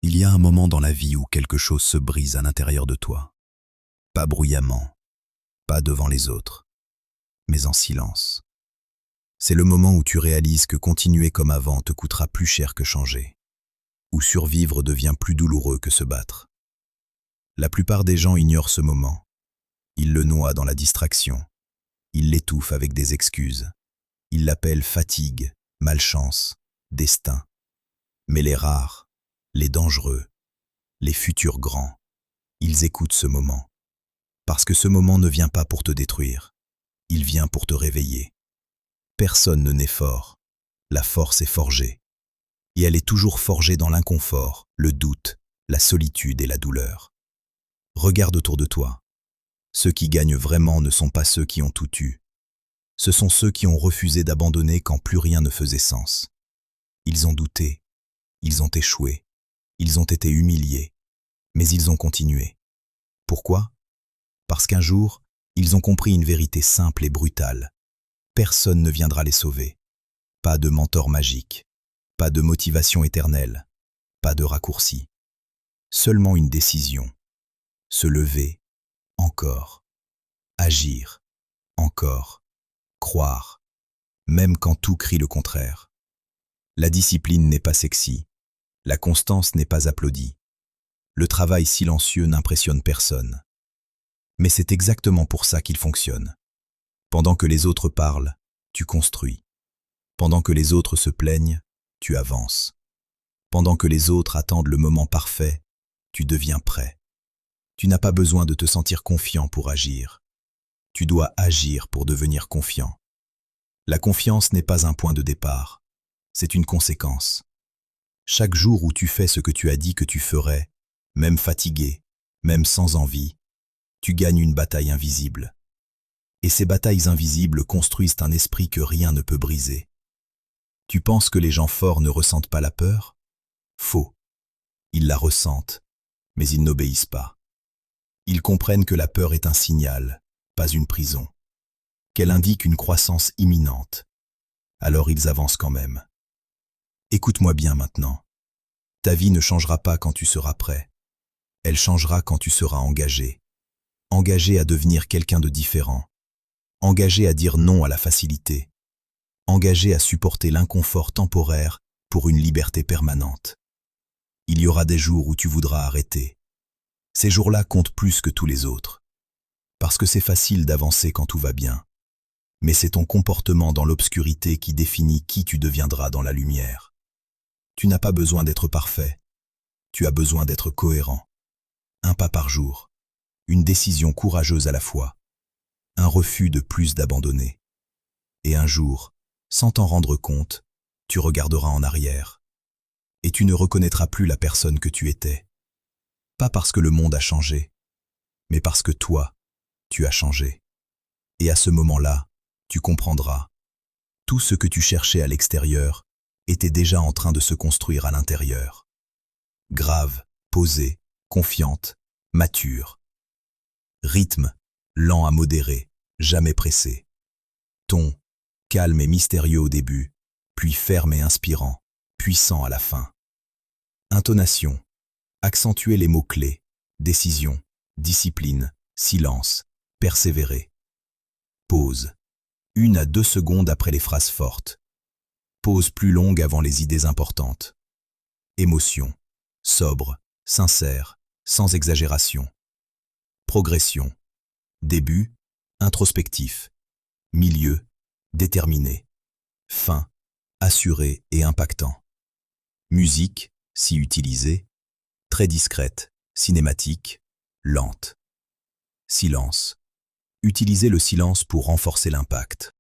Il y a un moment dans la vie où quelque chose se brise à l'intérieur de toi. Pas bruyamment, pas devant les autres, mais en silence. C'est le moment où tu réalises que continuer comme avant te coûtera plus cher que changer, où survivre devient plus douloureux que se battre. La plupart des gens ignorent ce moment. Ils le noient dans la distraction. Ils l'étouffent avec des excuses. Ils l'appellent fatigue, malchance, destin. Mais les rares, les dangereux, les futurs grands, ils écoutent ce moment. Parce que ce moment ne vient pas pour te détruire. Il vient pour te réveiller. Personne ne naît fort. La force est forgée. Et elle est toujours forgée dans l'inconfort, le doute, la solitude et la douleur. Regarde autour de toi. Ceux qui gagnent vraiment ne sont pas ceux qui ont tout eu. Ce sont ceux qui ont refusé d'abandonner quand plus rien ne faisait sens. Ils ont douté, ils ont échoué, ils ont été humiliés, mais ils ont continué. Pourquoi ? Parce qu'un jour, ils ont compris une vérité simple et brutale. Personne ne viendra les sauver. Pas de mentor magique, pas de motivation éternelle, pas de raccourci. Seulement une décision. Se lever, encore. Agir, encore. Croire, même quand tout crie le contraire. La discipline n'est pas sexy. La constance n'est pas applaudie. Le travail silencieux n'impressionne personne. Mais c'est exactement pour ça qu'il fonctionne. Pendant que les autres parlent, tu construis. Pendant que les autres se plaignent, tu avances. Pendant que les autres attendent le moment parfait, tu deviens prêt. Tu n'as pas besoin de te sentir confiant pour agir. Tu dois agir pour devenir confiant. La confiance n'est pas un point de départ, c'est une conséquence. Chaque jour où tu fais ce que tu as dit que tu ferais, même fatigué, même sans envie, tu gagnes une bataille invisible. Et ces batailles invisibles construisent un esprit que rien ne peut briser. Tu penses que les gens forts ne ressentent pas la peur ? Faux. Ils la ressentent, mais ils n'obéissent pas. Ils comprennent que la peur est un signal, pas une prison, qu'elle indique une croissance imminente. Alors ils avancent quand même. Écoute-moi bien maintenant. Ta vie ne changera pas quand tu seras prêt. Elle changera quand tu seras engagé. Engagé à devenir quelqu'un de différent. Engagé à dire non à la facilité. Engagé à supporter l'inconfort temporaire pour une liberté permanente. Il y aura des jours où tu voudras arrêter. Ces jours-là comptent plus que tous les autres. Parce que c'est facile d'avancer quand tout va bien. Mais c'est ton comportement dans l'obscurité qui définit qui tu deviendras dans la lumière. Tu n'as pas besoin d'être parfait. Tu as besoin d'être cohérent. Un pas par jour. Une décision courageuse à la fois. Un refus de plus d'abandonner. Et un jour, sans t'en rendre compte, tu regarderas en arrière. Et tu ne reconnaîtras plus la personne que tu étais. Pas parce que le monde a changé, mais parce que toi, tu as changé. Et à ce moment-là, tu comprendras. Tout ce que tu cherchais à l'extérieur était déjà en train de se construire à l'intérieur. Grave, posée, confiante, mature. Rythme, lent à modéré, jamais pressé. Ton, calme et mystérieux au début, puis ferme et inspirant, puissant à la fin. Intonation, accentuer les mots-clés, décision, discipline, silence, persévérer. Pause. 1 à 2 secondes après les phrases fortes. Pause plus longue avant les idées importantes. Émotion. Sobre, sincère, sans exagération. Progression. Début, introspectif. Milieu, déterminé. Fin, assuré et impactant. Musique, si utilisée, très discrète, cinématique, lente. Silence. Utilisez le silence pour renforcer l'impact.